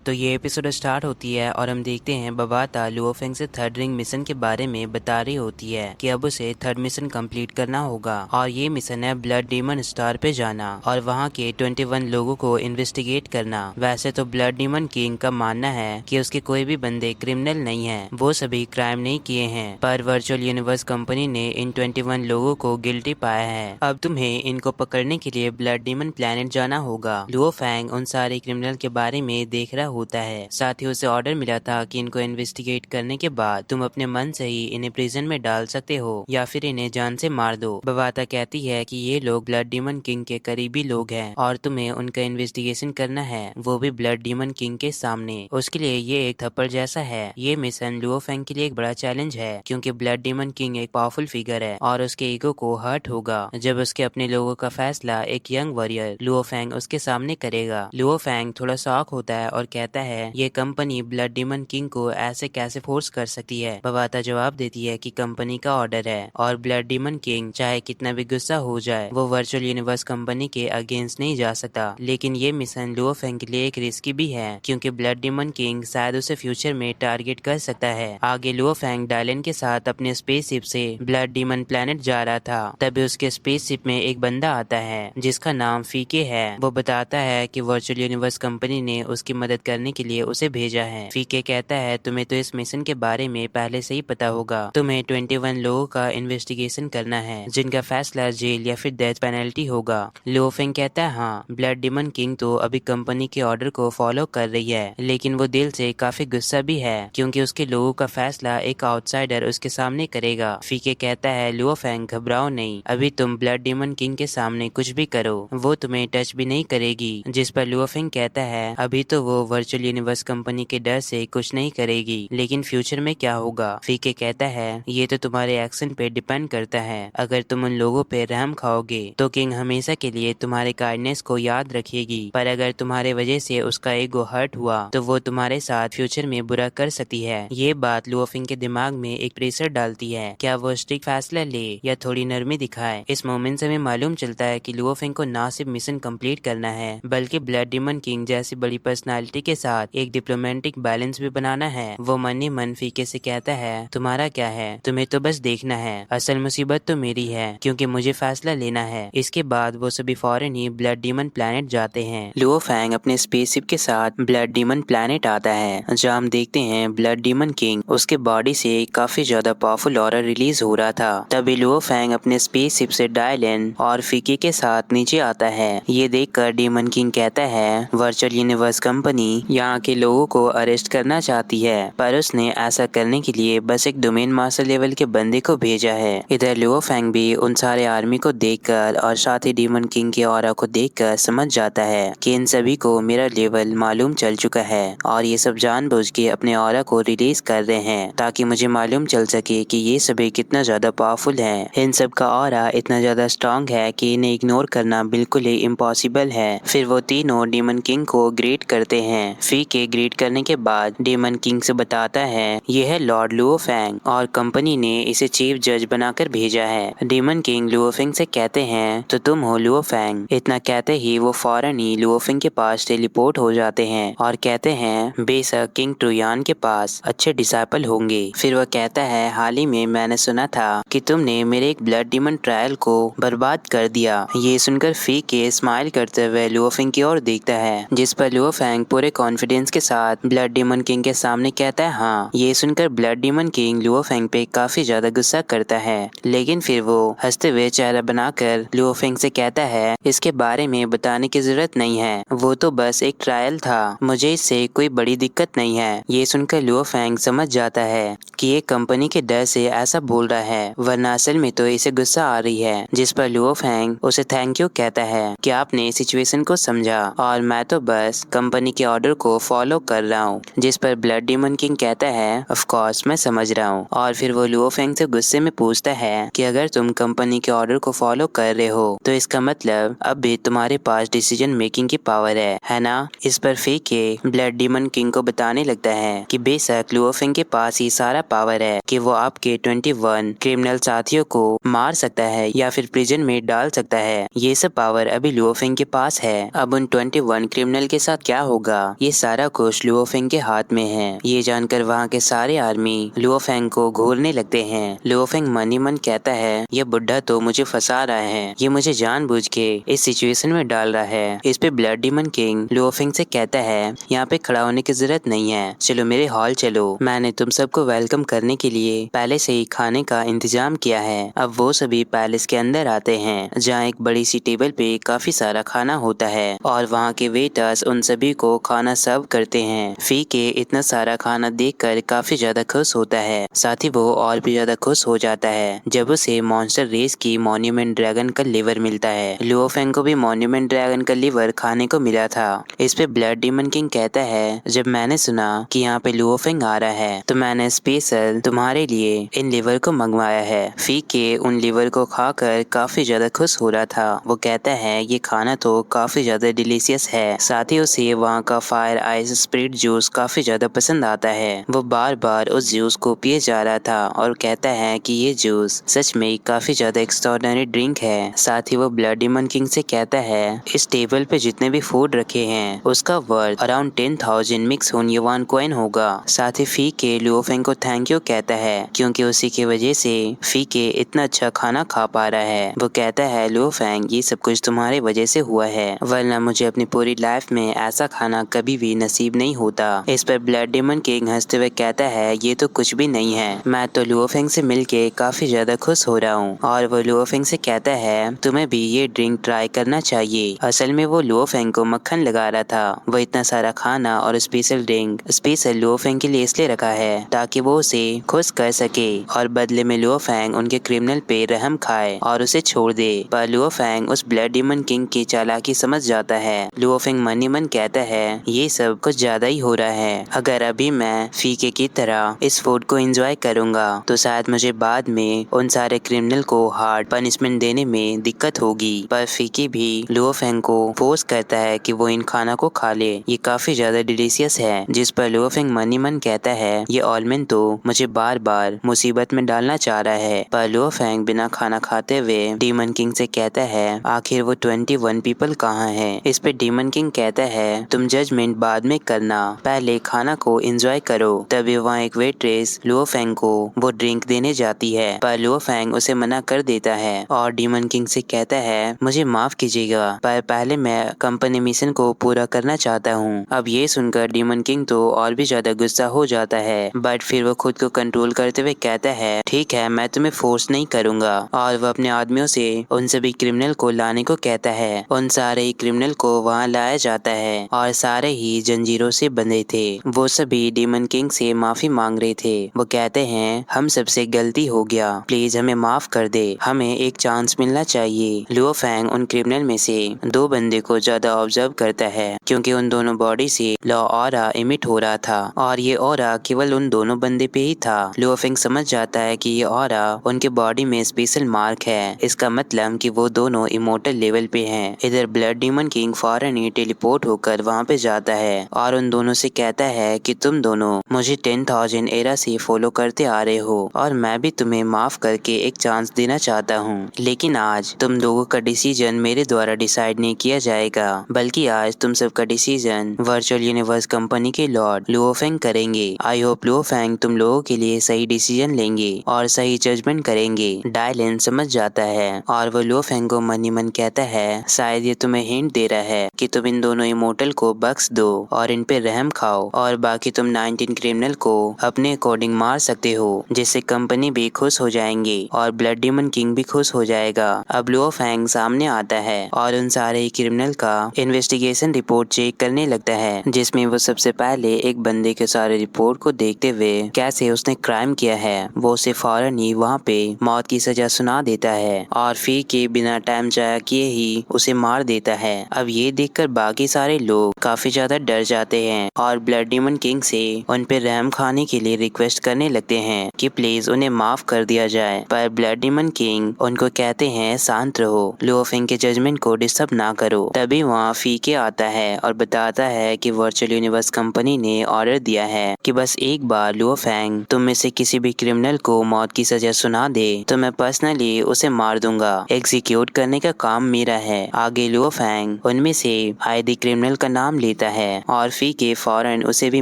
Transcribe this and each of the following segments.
तो ये episode start होती है और हम देखते हैं बबाता लुओफेंग से थर्ड रिंग मिशन के बारे में बता रही होती है कि अब उसे थर्ड मिशन कंप्लीट करना होगा और ये मिशन है ब्लड डीमन स्टार पे जाना और वहाँ के 21 लोगों को इन्वेस्टिगेट करना। वैसे तो ब्लड डीमन किंग का मानना है कि उसके कोई भी बंदे क्रिमिनल नहीं है, वो सभी क्राइम नहीं किए हैं, पर वर्चुअल यूनिवर्स कंपनी ने इन 21 लोगों को गिल्टी पाया है। अब तुम्हें इनको पकड़ने के लिए ब्लड डीमन प्लेनेट जाना होगा। लुओफेंग उन सारे क्रिमिनल के बारे में देख रहा होता है। साथ ही उसे ऑर्डर मिला था कि इनको इन्वेस्टिगेट करने के बाद तुम अपने मन से ही इन्हें प्रिजन में डाल सकते हो या फिर इन्हें जान से मार दो। बबाता कहती है कि ये लोग ब्लड डीमन किंग के करीबी लोग हैं और तुम्हें उनका इन्वेस्टिगेशन करना है, वो भी ब्लड डीमन किंग के सामने। उसके लिए ये एक थप्पड़ जैसा है। ये मिशन लुओफेंग के लिए एक बड़ा चैलेंज है क्योंकि ब्लड डीमन किंग एक पावरफुल फिगर है और उसके ईगो को हर्ट होगा जब उसके अपने लोगों का फैसला एक यंग वॉरियर लुओफेंग उसके सामने करेगा। लुओफेंग थोड़ा शॉक होता है और कहता है ये कंपनी ब्लड डीमन किंग को ऐसे कैसे फोर्स कर सकती है। बबाता जवाब देती है कि कंपनी का ऑर्डर है और ब्लड डीमन किंग चाहे कितना भी गुस्सा हो जाए वो वर्चुअल यूनिवर्स कंपनी के अगेंस्ट नहीं जा सकता। लेकिन ये मिशन लुओफेंग के लिए एक रिस्की भी है क्योंकि ब्लड डीमन किंग शायद उसे फ्यूचर में टारगेट कर सकता है। आगे लुओफेंग डायलन के साथ अपने स्पेसशिप से ब्लड डीमन प्लेनेट जा रहा था, तभी उसके स्पेसशिप में एक बंदा आता है जिसका नाम फीके है। वो बताता है कि वर्चुअल यूनिवर्स कंपनी ने उसकी मदद करने के लिए उसे भेजा है। फीके कहता है तुम्हें तो इस मिशन के बारे में पहले से ही पता होगा, तुम्हें 21 लोगों का इन्वेस्टिगेशन करना है जिनका फैसला जेल या फिर डेथ पेनल्टी होगा। लुओफेंग कहता है हाँ, ब्लड डीमन किंग तो अभी कंपनी के ऑर्डर को फॉलो कर रही है, लेकिन वो दिल से काफी गुस्सा भी है क्योंकि उसके लोगों का फैसला एक आउटसाइडर उसके सामने करेगा। फीके कहता है लुओफेंग घबराओ नहीं, अभी तुम ब्लड डीमन किंग के सामने कुछ भी करो वो तुम्हें टच भी नहीं करेगी। जिस पर लुओफेंग कहता है अभी तो वो वर्चुअल यूनिवर्स कंपनी के डर से कुछ नहीं करेगी, लेकिन फ्यूचर में क्या होगा। फीके कहता है ये तो तुम्हारे एक्शन पे डिपेंड करता है, अगर तुम उन लोगों पे रहम खाओगे तो किंग हमेशा के लिए तुम्हारे काइंडनेस को याद रखेगी, पर अगर तुम्हारे वजह से उसका ईगो हर्ट हुआ तो वो तुम्हारे साथ फ्यूचर में बुरा कर सकती है। ये बात लुओफेंग के दिमाग में एक प्रेशर डालती है, क्या वो स्ट्रिक्ट फैसला ले या थोड़ी नरमी दिखाए। इस मोमेंट से हमें मालूम चलता है कि लुओफेंग को ना सिर्फ मिशन कंप्लीट करना है बल्कि ब्लड डीमन किंग जैसी बड़ी पर्सनालिटी के साथ एक डिप्लोमेटिक बैलेंस भी बनाना है। वो मन ही मन फीके से कहता है तुम्हारा क्या है, तुम्हें तो बस देखना है, असल मुसीबत तो मेरी है क्योंकि मुझे फैसला लेना है। इसके बाद वो सभी फौरन ही ब्लड डीमन प्लेनेट जाते हैं। लुओफेंग अपने स्पेसशिप के साथ ब्लड डीमन प्लेनेट आता है जहाँ हम देखते हैं ब्लड डीमन किंग उसके बॉडी से काफी ज्यादा पावरफुल ऑरा रिलीज हो रहा था। तभी लुओफेंग अपने स्पेसशिप से डायलन और फीके के साथ नीचे आता है। ये देखकर डीमन किंग कहता है वर्चुअल यूनिवर्स कंपनी यहाँ के लोगों को अरेस्ट करना चाहती है, पर उसने ऐसा करने के लिए बस एक डोमेन मास्टर लेवल के बंदे को भेजा है। इधर लुओफेंग भी उन सारे आर्मी को देखकर और साथ ही डीमन किंग के ऑरा को देखकर समझ जाता है कि इन सभी को मेरा लेवल मालूम चल चुका है और ये सब जानबूझ के अपने ऑरा को रिलीज कर रहे हैं ताकि मुझे मालूम चल सके कि ये सभी कितना ज्यादा पावरफुल है। इन सब का ऑरा इतना ज्यादा स्ट्रांग है कि इन्हें इग्नोर करना बिल्कुल ही इम्पॉसिबल है। फिर वो तीनों डीमन किंग को ग्रीट करते हैं। फीके ग्रीट करने के बाद डीमन किंग से बताता है ये है लॉर्ड लुओफेंग और कंपनी ने इसे चीफ जज बनाकर भेजा है। डीमन किंग लुओफेंग से कहते हैं तो तुम हो लुओफेंग। इतना कहते ही वो फौरन ही लुओफेंग के पास टेलीपोर्ट हो जाते हैं और कहते हैं बेशक किंग ट्रुयान के पास अच्छे डिसाइपल होंगे। फिर वह कहता है हाल ही में मैंने सुना था कि तुमने मेरे एक ब्लड डीमन ट्रायल को बर्बाद कर दिया। ये सुनकर फीके स्माइल करते हुए लुओफेंग की ओर देखता है, जिस पर लुओफेंग पूरे कॉन्फिडेंस के साथ ब्लड डीमन किंग के सामने कहता है हाँ। ये सुनकर ब्लड डीमन किंग लुओफेंग पे काफी ज्यादा गुस्सा करता है, लेकिन फिर वो हंसते हुए चेहरा बनाकर लुओफेंग से कहता है इसके बारे में बताने की जरूरत नहीं है, वो तो बस एक ट्रायल था, मुझे इससे कोई बड़ी दिक्कत नहीं है। ये सुनकर लुओफेंग समझ जाता है कि ये कंपनी के डर से ऐसा बोल रहा है, वरना असल में तो इसे गुस्सा आ रही है। जिस पर लुओफेंग उसे थैंक यू कहता है कि आपने सिचुएशन को समझा और मैं तो बस कंपनी के ऑर्डर को फॉलो कर रहा हूँ। जिस पर ब्लड डीमन किंग कहता है ऑफ कोर्स मैं समझ रहा हूँ, और फिर वो लुओफेंग से गुस्से में पूछता है कि अगर तुम कंपनी के ऑर्डर को फॉलो कर रहे हो तो इसका मतलब अब भी तुम्हारे पास डिसीजन मेकिंग की पावर है ना। इस पर फीके ब्लड डीमन किंग को बताने लगता है कि बेशक लुओफेंग के पास ही सारा पावर है कि वो आपके 21 क्रिमिनल साथियों को मार सकता है या फिर प्रिजन में डाल सकता है। ये सब पावर अभी लुओफेंग के पास है। अब उन 21 क्रिमिनल के साथ क्या होगा ये सारा कुछ लुओ फेंग के हाथ में है। ये जानकर वहाँ के सारे आर्मी लुओ फेंग को घूरने लगते हैं। लुओ फेंग मन ही मन कहता है, ये बुढ़ा तो मुझे फंसा रहा है, ये मुझे जानबूझ के इस सिचुएशन में डाल रहा है। इस पे blood demon king Luo Feng से कहता है, यहाँ पे खड़ा होने की जरूरत नहीं है, चलो मेरे हॉल चलो, मैंने तुम सबको वेलकम करने के लिए पहले से ही खाने का इंतजाम किया है। अब वो सभी पैलेस के अंदर आते हैं, जहाँ एक बड़ी सी टेबल पे काफी सारा खाना होता है और वहाँ के वेटर्स उन सभी को खाना सर्व करते हैं। फी के इतना सारा खाना देखकर काफी ज्यादा खुश होता है, साथ ही वो और भी ज्यादा खुश हो जाता है जब उसे मॉन्स्टर रेस की मॉन्यूमेंट ड्रैगन का लिवर मिलता है। लुओ फेंग को भी मॉन्यूमेंट ड्रैगन का लिवर खाने को मिला था। इस पे ब्लड डीमन किंग कहता है, जब मैंने सुना कि यहाँ पे लुओ फेंग आ रहा है तो मैंने स्पेशल तुम्हारे लिए इन लिवर को मंगवाया है। फी के उन लिवर को खाकर काफी ज्यादा खुश हो रहा था। वो कहता है, ये खाना तो काफी ज्यादा डिलीशियस है, साथ ही उसे वहाँ का फायर आइस स्प्रिट जूस काफी ज्यादा पसंद आता है। वो बार बार उस जूस को पिए जा रहा था और कहता है कि ये जूस सच में काफी ज्यादा एक्स्ट्राऑर्डिनरी ड्रिंक है। साथ ही वो ब्लड डीमन किंग से कहता है, इस टेबल पे जितने भी फूड रखे हैं उसका वर्थ अराउंड 10,000 मिक्स हुन युवान कॉइन होगा। साथ ही फी के लुओ फेंग को थैंक यू कहता है, क्योंकि उसी की वजह से फी के इतना अच्छा खाना खा पा रहा है। वो कहता है, लुओ फेंग ये सब कुछ तुम्हारी वजह से हुआ है, वरना मुझे अपनी पूरी लाइफ में ऐसा खाना कभी भी नसीब नहीं होता। इस पर ब्लड डीमन किंग हंसते हुए कहता है, ये तो कुछ भी नहीं है, मैं तो लुओ फेंग से मिलके काफी ज्यादा खुश हो रहा हूँ। और वो लुओ फेंग से कहता है, तुम्हें भी ये ड्रिंक ट्राई करना चाहिए। असल में वो लुओ फेंग को मक्खन लगा रहा था। वो इतना सारा खाना और special drink special Luo Feng के लिए इसलिए रखा है ताकि वो उसे खुश कर सके और बदले में लुओ फेंग उनके क्रिमिनल पे रहम खाए और उसे छोड़ दे। पर लुओ फेंग उस ब्लड डीमन किंग की चालाकी समझ जाता है। लुओ फेंग मन ही मन कहता है, ये सब कुछ ज्यादा ही हो रहा है। अगर अभी मैं फीके की तरह इस फूड को एंजॉय करूंगा तो शायद मुझे बाद में उन सारे क्रिमिनल को हार्ड पनिशमेंट देने में दिक्कत होगी। पर फीके भी लुओ फेंग को फोर्स करता है कि वो इन खाना को खा ले, ये काफी ज्यादा डिलीशियस है। जिस पर लुओ फेंग मन ही मन कहता है, ये ऑलमेन तो मुझे बार बार मुसीबत में डालना चाह रहा है। पर लुओ फेंग बिना खाना खाते हुए डीमन किंग से कहता है, आखिर वो 21 पीपल कहाँ हैं? इस पे डीमन किंग कहता है, तुम जजमेंट बाद में करना, पहले खाना को एंजॉय करो। तभी वहाँ एक वेट्रेस लुओ फेंग को वो ड्रिंक देने जाती है, पर लुओ फेंग उसे मना कर देता है और डीमन किंग से कहता है, मुझे माफ कीजिएगा, पर पहले मैं कंपनी मिशन को पूरा करना चाहता हूँ। अब ये सुनकर डीमन किंग तो और भी ज्यादा गुस्सा हो जाता है, बट फिर वो खुद को कंट्रोल करते हुए कहता है, ठीक है, मैं तुम्हें फोर्स नहीं करूंगा। और वो अपने आदमियों से उन सभी क्रिमिनल को लाने को कहता है। उन सारे ही क्रिमिनल को वहाँ लाया जाता है और सारे ही जंजीरों से बंधे थे। वो सभी डीमन किंग से माफी मांग रहे थे। वो कहते हैं, हम सबसे गलती हो गया, प्लीज हमें माफ कर दे, हमें एक चांस मिलना चाहिए। लुओ फेंग उन क्रिमिनल में से 2 बंदे को ज्यादा ऑब्जर्व करता है, क्योंकि उन दोनों बॉडी से लॉ ऑरा इमिट हो रहा था और ये ऑरा केवल उन दोनों बंदे पे ही था। लुओ फेंग समझ जाता है कि ये ऑरा उनके बॉडी में स्पेशल मार्क है, इसका मतलब कि वो दोनों इमोर्टल लेवल पे हैं। इधर ब्लड डीमन किंग फौरन ही टेलीपोर्ट होकर वहाँ पे जाता है और उन दोनों से कहता है कि तुम दोनों मुझे 10,000 एरा से फॉलो करते आ रहे हो और मैं भी तुम्हें माफ करके एक चांस देना चाहता हूँ, लेकिन आज तुम लोगों का डिसीजन मेरे द्वारा डिसाइड नहीं किया जाएगा, बल्कि आज तुम सबका डिसीजन वर्चुअल यूनिवर्स कंपनी के लॉर्ड लुओ फेंग करेंगे। आई होप लुओ फेंग तुम लोगों के लिए सही डिसीजन लेंगे और सही जजमेंट करेंगे। डायलन समझ जाता है और वो लुओ फेंग को मन ही मन कहता है, शायद ये तुम्हें हिंट दे रहा है कि तुम इन दोनों इमोर्टल को बख्श दो और इन पे रहम खाओ और बाकी तुम 19 क्रिमिनल को अपने अकॉर्डिंग मार सकते हो, जिससे कंपनी भी खुश हो जाएंगे और ब्लड डीमन किंग भी खुश हो जाएगा। अब लुओ फेंग सामने आता है और उन सारे क्रिमिनल का इन्वेस्टिगेशन रिपोर्ट चेक करने लगता है, जिसमें वो सबसे पहले एक बंदे के सारे रिपोर्ट को देखते हुए कैसे उसने क्राइम किया है वो उसे फौरन ही वहाँ पे मौत की सजा सुना देता है और फिर के बिना टाइम जाया किए ही उसे मार देता है। अब ये देखकर बाकी सारे लोग काफी ज्यादा डर जाते हैं और ब्लड डीमन किंग से उन पे रहम खाने के लिए रिक्वेस्ट करने लगते हैं कि प्लीज उन्हें माफ कर दिया जाए। पर ब्लड डीमन किंग उनको कहते हैं, शांत रहो, लुओ फेंग के जजमेंट को डिस्टर्ब ना करो। तभी वहाँ फीके आता है और बताता है कि वर्चुअल यूनिवर्स कंपनी ने ऑर्डर दिया है कि बस एक बार लुओ फेंग तुम में से किसी भी क्रिमिनल को मौत की सजा सुना दे तो मैं पर्सनली उसे मार दूंगा। एग्जीक्यूट करने का काम मेरा है। आगे लुओ फेंग उनमें से आधे क्रिमिनल का नाम लेता देता है और फी के फौरन उसे भी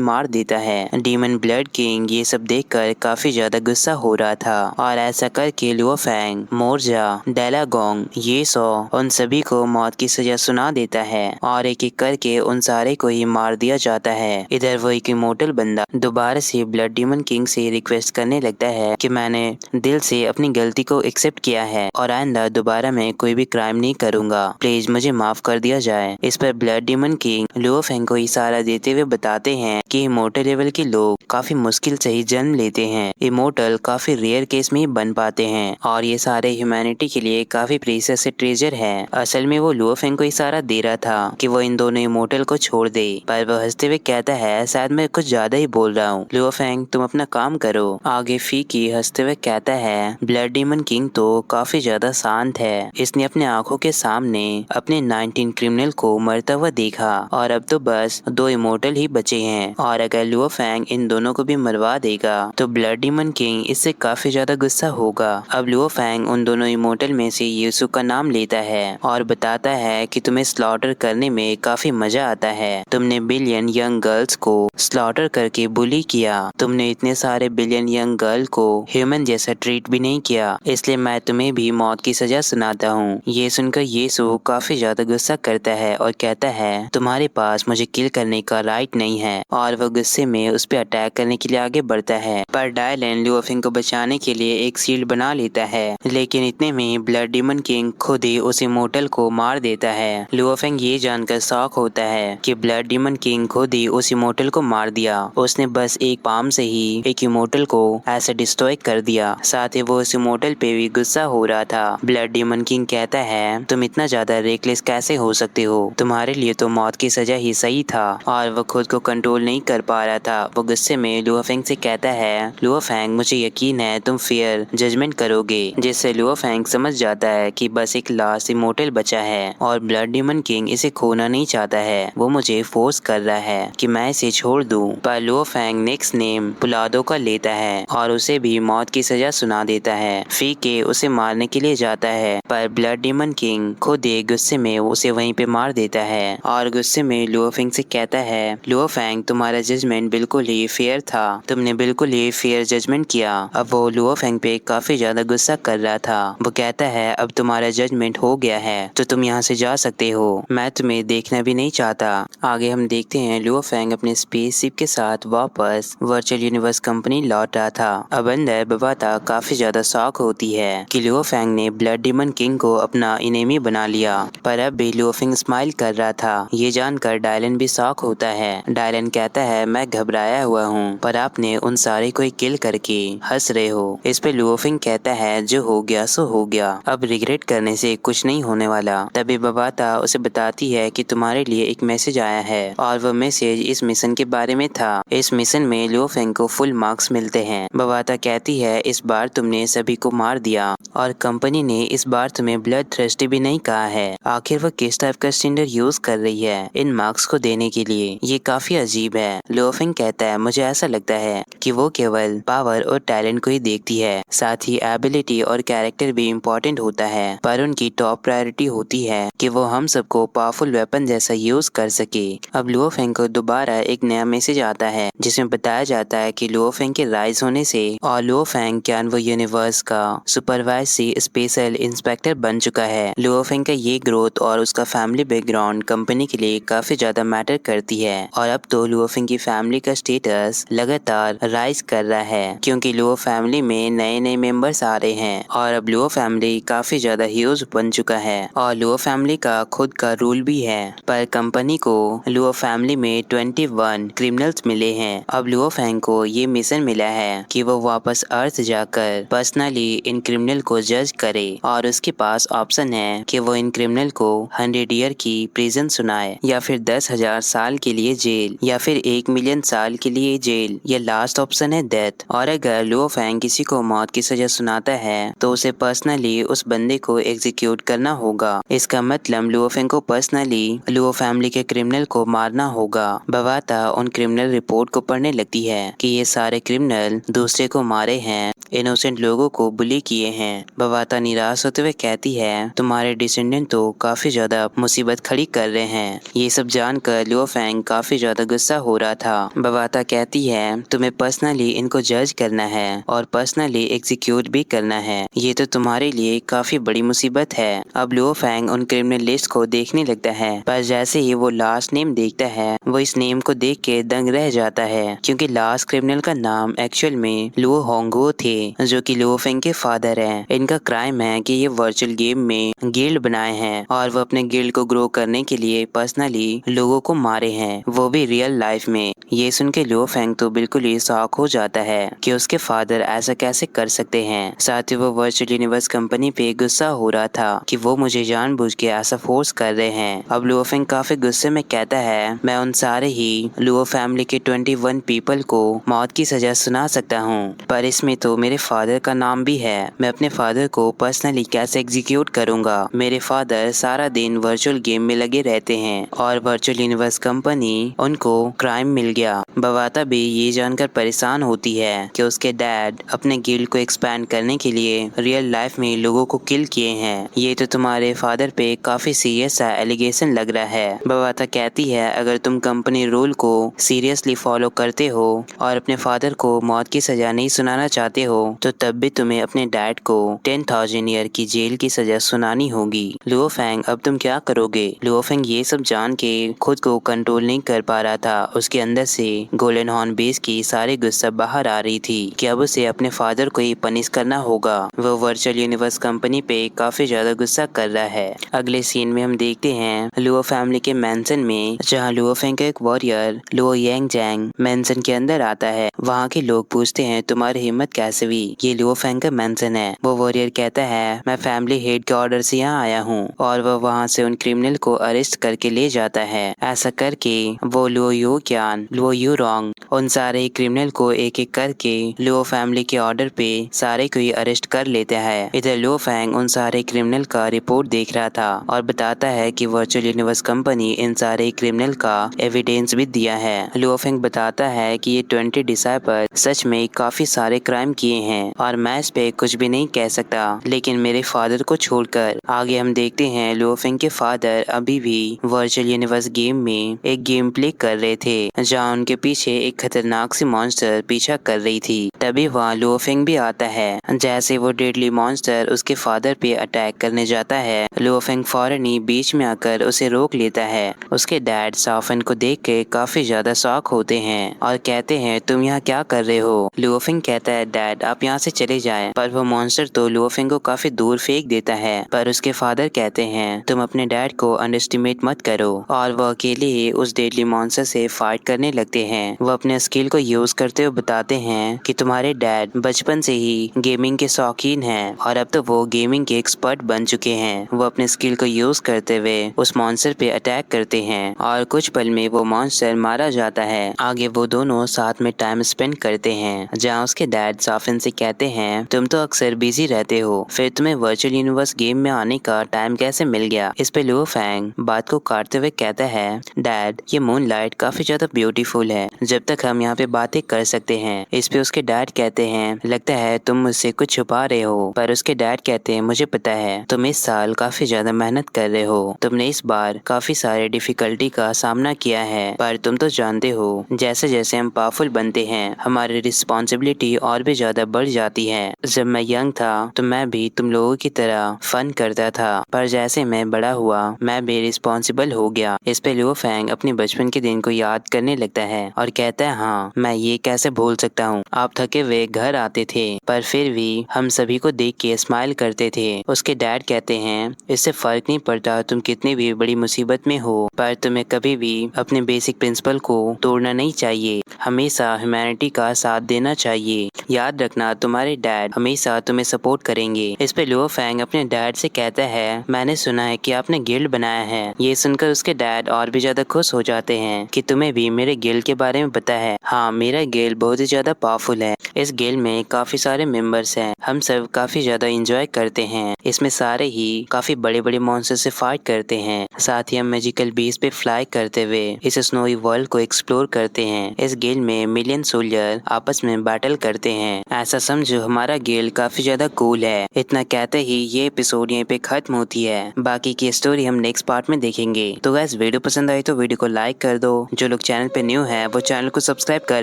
मार देता है। डीमन ब्लड किंग ये सब देखकर काफी ज्यादा गुस्सा हो रहा था और ऐसा करके लुओ फेंग, मोर्जा, डेलागोंग, ये सो उन सभी को मौत की सजा सुना देता है और एक एक करके उन सारे को ही मार दिया जाता है। इधर वो एक इमोर्टल बंदा दोबारा से ब्लड डीमन किंग से रिक्वेस्ट करने लगता है कि मैंने दिल से अपनी गलती को एक्सेप्ट किया है और आइंदा दोबारा मैं कोई भी क्राइम नहीं करूंगा, प्लीज मुझे माफ कर दिया जाए। इस पर blood demon king Luo Feng को इशारा देते हुए बताते हैं कि इमोर्टल लेवल के लोग काफी मुश्किल से ही जन्म लेते हैं, इमोर्टल काफी रेयर केस में ही बन पाते हैं और ये सारे ह्यूमैनिटी के लिए काफी प्रीशियस से ट्रेजर है। असल में वो लुओ फेंग को इशारा दे रहा था कि वो इन दोनों इमोर्टल को छोड़ दे, पर वो हंसते हुए कहता है शायद मैं कुछ ज्यादा ही बोल रहा हूँ, लुओ फेंग तुम अपना काम करो। आगे फी की हंसते हुए कहता है ब्लड डीमन किंग तो काफी ज्यादा शांत है, इसने अपने आंखों के सामने अपने 19 क्रिमिनल को मरता हुआ देखा और अब तो बस 2 इमोर्टल ही बचे हैं और अगर लुओ फेंग इन दोनों को भी मरवा देगा तो ब्लड डीमन किंग इससे काफी ज्यादा गुस्सा होगा। अब लुओ फेंग उन दोनों इमोर्टल में से यीशु का नाम लेता है और बताता है कि तुम्हें स्लॉटर करने में काफी मजा आता है, तुमने बिलियन यंग गर्ल्स को स्लॉटर करके बुली किया, तुमने इतने सारे बिलियन यंग गर्ल को ह्यूमन जैसा ट्रीट भी नहीं किया, इसलिए मैं तुम्हें भी मौत की सजा सुनाता हूँ। ये सुनकर यीशु काफी ज्यादा गुस्सा करता है और कहता है तुम्हारे पास मुझे किल करने का राइट नहीं है और वो गुस्से में उस पर अटैक करने के लिए आगे बढ़ता है, पर डायलन लुओ फेंग को बचाने के लिए एक शील्ड बना लेता है, लेकिन इतने में ब्लड डीमन किंग खुद ही उस इमोर्टल को मार देता है। लुओ फेंग ये जानकर शॉक होता है कि ब्लड डीमन किंग खुद ही उस इमोर्टल को मार दिया, उसने बस एक पाम से ही एक इमोर्टल को ऐसे डिस्ट्रॉय कर दिया, साथ ही वो उस इमोर्टल पे भी गुस्सा हो रहा था। ब्लड डीमन किंग कहता है तुम इतना ज्यादा रेकलेस कैसे हो सकते हो, तुम्हारे लिए तो मौत की सजा ही सही था और वो खुद को कंट्रोल नहीं कर पा रहा था। वो गुस्से में लुओ फेंग से कहता है लुओ फेंग मुझे यकीन है तुम फेयर जजमेंट करोगे, जिससे लुओ फेंग समझ जाता है कि बस एक लास्ट इमोर्टल बचा है और ब्लड डीमन किंग इसे खोना नहीं चाहता है, वो मुझे फोर्स कर रहा है कि मैं इसे छोड़ दूं। पर लुओ फेंग नेक्स्ट नेम पुलादो का लेता है और उसे भी मौत की सजा सुना देता है। फी के उसे मारने के लिए जाता है पर ब्लड डीमन किंग खुद एक गुस्से में उसे वहीं पे मार देता है और गुस्से में लुओ फेंग से कहता है लुओ फेंग तुम्हारा जजमेंट बिल्कुल ही फेयर था, तुमने बिल्कुल ही फेयर जजमेंट किया। अब वो लुओ फेंग पे काफी ज्यादा गुस्सा कर रहा था, वो कहता है अब तुम्हारा जजमेंट हो गया है तो तुम यहाँ से जा सकते हो, मैं तुम्हें देखना भी नहीं चाहता। आगे हम देखते हैं लुओ फेंग अपने स्पेसशिप के साथ वापस वर्चुअल यूनिवर्स कंपनी लौट रहा था। अब अंदर बबाता काफी ज्यादा शॉक होती है कि लुओ फेंग ने ब्लड डीमन किंग को अपना इनेमी बना लिया, पर अब भी लुओ फेंग स्माइल कर रहा था। ये जानकर डायलन भी शॉक होता है। डायलन कहता है मैं घबराया हुआ हूँ पर आपने उन सारे को किल करके हंस रहे हो। इस पे लुओ फेंग कहता है जो हो गया सो हो गया, अब रिग्रेट करने से कुछ नहीं होने वाला। तभी बबाता उसे बताती है कि तुम्हारे लिए एक मैसेज आया है और वो मैसेज इस मिशन के बारे में था। इस मिशन में लुओ फेंग को फुल मार्क्स मिलते हैं। बबाता कहती है इस बार तुमने सभी को मार दिया और कंपनी ने इस बार तुम्हें ब्लड थ्रस्टी भी नहीं कहा है, आखिर वो किस टाइप का स्टैंडर्ड यूज कर रही है इन मार्क्स को देने के लिए, ये काफी अजीब है। लुओ फेंग कहता है मुझे ऐसा लगता है कि वो केवल पावर और टैलेंट को ही देखती है, साथ ही एबिलिटी और कैरेक्टर भी इम्पोर्टेंट होता है, पर उनकी टॉप प्रायोरिटी होती है कि वो हम सबको पावरफुल वेपन जैसा यूज कर सके। अब लुओ फेंग को दोबारा एक नया मैसेज आता है जिसमें बताया जाता है कि लुओ फेंग के राइज होने से और लुओ फेंग कैन वो यूनिवर्स का सुपरवाइजरी स्पेशल इंस्पेक्टर बन चुका है। लुओ फेंग का ये ग्रोथ और उसका फैमिली बैकग्राउंड कंपनी के लिए काफी ज्यादा मैटर करती है और अब तो लुओ फेंग की फैमिली का स्टेटस लगातार राइज कर रहा है क्योंकि लुओ फैमिली में नए नए मेंबर्स आ रहे हैं और अब लुओ फैमिली काफी ज्यादा ह्यूज बन चुका है और लुओ फैमिली का खुद का रूल भी है, पर कंपनी को लुओ फैमिली में 21 क्रिमिनल्स मिले हैं। अब लुओ फेंग को ये मिशन मिला है कि वो वापस अर्थ जाकर पर्सनली इन क्रिमिनल को जज करे और उसके पास ऑप्शन है कि वो इन क्रिमिनल को 100 ईयर की प्रिजन सुनाए या फिर 10,000 साल के लिए जेल या फिर 1 मिलियन साल के लिए जेल, या लास्ट ऑप्शन है डेथ। और अगर लुओ फेंग किसी को मौत की सजा सुनाता है तो उसे पर्सनली उस बंदे को एग्जीक्यूट करना होगा। इसका मतलब लुओ फेंग को पर्सनली लुओ फैमिली के क्रिमिनल को मारना होगा। बबाता उन क्रिमिनल रिपोर्ट को पढ़ने लगती है कि ये सारे क्रिमिनल दूसरे को मारे हैं, इनोसेंट लोगों को बुली किए हैं। बबाता निराश होते हुए कहती है तुम्हारे डिसेंडेंट तो काफी ज्यादा मुसीबत खड़ी कर रहे हैं। ये सब जानकर लुओ फेंग काफी ज्यादा गुस्सा हो रहा था। बवाता कहती है तुम्हें पर्सनली इनको जज करना है और पर्सनली एग्जीक्यूट भी करना है, ये तो तुम्हारे लिए काफी बड़ी मुसीबत है। अब लुओ फेंग उन क्रिमिनल लिस्ट को देखने लगता है, पर जैसे ही वो लास्ट नेम देखता है वो इस नेम को देख के दंग रह जाता है, क्योंकि लास्ट क्रिमिनल का नाम एक्चुअल में लुओ होंगो थे, जो कि लुओ फेंग के फादर हैं। इनका क्राइम है कि ये वर्चुअल गेम में गिल्ड बनाए हैं और वो अपने गिल्ड को ग्रो करने के लिए पर्सनली लोगों को मारे हैं, वो भी रियल लाइफ में। ये सुन के लुओ फेंग तो बिल्कुल ही शॉक हो जाता है कि उसके फादर ऐसा कैसे कर सकते हैं। साथ ही वो वर्चुअल यूनिवर्स कंपनी पे गुस्सा हो रहा था कि वो मुझे जानबूझ के ऐसा फोर्स कर रहे हैं। अब लुओ फेंग काफी गुस्से में कहता है मैं उन सारे ही लुओ फैमिली के 21 पीपल को मौत की सजा सुना सकता हूँ, पर इसमें तो मेरे फादर का नाम भी है। मैं अपने फादर को पर्सनली कैसे एग्जीक्यूट करूंगा? मेरे फादर सारा दिन वर्चुअल गेम में लगे रहते हैं और वर्चुअल यूनिवर्स कंपनी उनको क्राइम मिल गया। बवाता भी ये जानकर परेशान होती है कि उसके डैड अपने गिल्ड को एक्सपैंड करने के लिए रियल लाइफ में लोगों को किल किए हैं। ये तो तुम्हारे फादर पे काफी सीरियस सा एलिगेशन लग रहा है। बवाता कहती है अगर तुम कंपनी रूल को सीरियसली फॉलो करते हो और अपने फादर को मौत की सजा नहीं सुनाना चाहते हो तो तब भी तुम्हें अपने डैड को 10,000 ईयर की जेल की सजा सुनानी होगी। लुओ फेंग अब तुम क्या करोगे? लुओ फेंग ये सब जान के खुद को कंट्रोल नहीं कर पा रहा था। उसके अंदर से गोल्डन हॉर्न बेस की सारी गुस्सा बाहर आ रही थी कि अब उसे अपने फादर को ही पनिश करना होगा। वो वर्चुअल यूनिवर्स कंपनी पे काफी ज्यादा गुस्सा कर रहा है। अगले सीन में हम देखते हैं लुओ फैमिली के मैंसन में, जहाँ लुओ फेंग का एक वॉरियर लुओ यांग जैंग मैंसन के अंदर आता है। वहाँ के लोग पूछते हैं तुम्हारी हिम्मत कैसे हुई? ये लुओ फेंग का मैंसन है। वो वॉरियर कहता है मैं फैमिली हेड के ऑर्डर से यहाँ आया हूँ, और वह वहाँ से उन क्रिमिनल को अरेस्ट करके ले जाता है। ऐसा करके वो Luo Yu Kan, Luo Yu Rong उन सारे क्रिमिनल को एक एक करके लुओ फैमिली के ऑर्डर पे सारे को ही अरेस्ट कर लेता है। इधर लुओ फेंग उन सारे क्रिमिनल का रिपोर्ट देख रहा था और बताता है कि वर्चुअल यूनिवर्स कंपनी इन सारे क्रिमिनल का एविडेंस भी दिया है। लुओ फेंग बताता है कि ये 20 डिसाइपल सच में काफी सारे क्राइम किए हैं और मैं इस पे कुछ भी नहीं कह सकता, लेकिन मेरे फादर को छोड़कर। आगे हम देखते हैं लुओ फेंग के फादर अभी भी वर्चुअल यूनिवर्स गेम में एक गेम प्ले कर रहे थे, जहाँ उनके पीछे एक खतरनाक सी मॉन्स्टर पीछा कर रही थी। तभी वहाँ लुओ फेंग भी आता है। जैसे वो डेडली मॉन्स्टर उसके फादर पे अटैक करने जाता है, लुओ फेंग फौरन ही बीच में आकर उसे रोक लेता है। उसके डैड साफन को देख के काफी ज्यादा शॉक होते हैं और कहते हैं तुम यहाँ क्या कर रहे हो? लुओ फेंग कहता है डैड आप यहाँ से चले जाएं, पर वो मॉन्स्टर तो लुओ फेंग को काफी दूर फेंक देता है। पर उसके फादर कहते हैं तुम अपने डैड को अंडरस्टिमेट मत करो, और वो अकेले ही उस डेडली मॉन्स्टर से फाइट करने लगते हैं। वो अपने स्किल को यूज करते हुए बताते हैं कि तुम्हारे डैड बचपन से ही गेमिंग के शौकीन हैं और अब तो वो गेमिंग के एक्सपर्ट बन चुके हैं। वो अपने स्किल को यूज करते हुए उस मॉन्स्टर पे अटैक करते हैं और कुछ पल में वो मॉन्स्टर मारा जाता है। आगे वो दोनों साथ में टाइम स्पेंड करते हैं, जहाँ उसके डैड साफिन से कहते हैं तुम तो अक्सर बिजी रहते हो, फिर तुम्हें वर्चुअल यूनिवर्स गेम में आने का टाइम कैसे मिल गया? इस पे लुओ फेंग बात को काटते हुए कहता है डैड ये मूनलाइट काफी ज्यादा ब्यूटीफुल है, जब तक हम यहाँ पे बातें कर सकते हैं। इस पे उसके डैड कहते हैं लगता है तुम मुझसे कुछ छुपा रहे हो, पर उसके डैड कहते हैं मुझे पता है तुम इस साल काफी ज्यादा मेहनत कर रहे हो, तुमने इस बार काफी सारे डिफिकल्टी का सामना किया है, पर तुम तो जानते हो जैसे जैसे हम पावरफुल बनते हैं हमारी रिस्पॉन्सिबिलिटी और भी ज्यादा बढ़ जाती है। जब मैं यंग था तो मैं भी तुम लोगों की तरह फन करता था, पर जैसे मैं बड़ा हुआ मैं भी रिस्पॉन्सिबल हो गया। इस पे लुओ फेंग अपने बचपन के दिन को याद करने लगता है और कहता है हाँ मैं ये कैसे भूल सकता हूँ, आप थके हुए घर आते थे पर फिर भी हम सभी को देख के स्माइल करते थे। उसके डैड कहते हैं इससे फर्क नहीं पड़ता तुम कितनी भी बड़ी मुसीबत में हो, पर तुम्हें कभी भी अपने बेसिक प्रिंसिपल को तोड़ना नहीं चाहिए, हमेशा ह्यूमैनिटी का साथ देना चाहिए। याद रखना तुम्हारे डैड हमेशा तुम्हें सपोर्ट करेंगे। इस पे लुओ फेंग अपने डैड से कहता है मैंने सुना है कि आपने गिल्ड बनाया है। ये सुनकर उसके डैड और भी ज्यादा खुश हो जाते हैं कि तुम्हें भी मेरे गिल्ड के बारे में पता है। हाँ मेरा गिल्ड बहुत ही ज्यादा पावरफुल है इस गेम में काफी सारे मेंबर्स हैं। हम सब काफी ज्यादा एंजॉय करते हैं। इसमें सारे ही काफी बड़े बड़े मॉन्स्टर से फाइट करते हैं। साथ ही हम मैजिकल बीस पे फ्लाई करते हुए इस स्नोई वर्ल्ड को एक्सप्लोर करते हैं। इस गेम में मिलियन सोल्जर आपस में बैटल करते हैं। ऐसा समझो हमारा गेम काफी ज्यादा कूल है। इतना कहते ही ये एपिसोड यहीं पे खत्म होती है। बाकी की स्टोरी हम नेक्स्ट पार्ट में देखेंगे। तो गाइस वीडियो पसंद आई तो वीडियो को लाइक कर दो। जो लोग चैनल पे न्यू है वो चैनल को सब्सक्राइब कर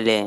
ले।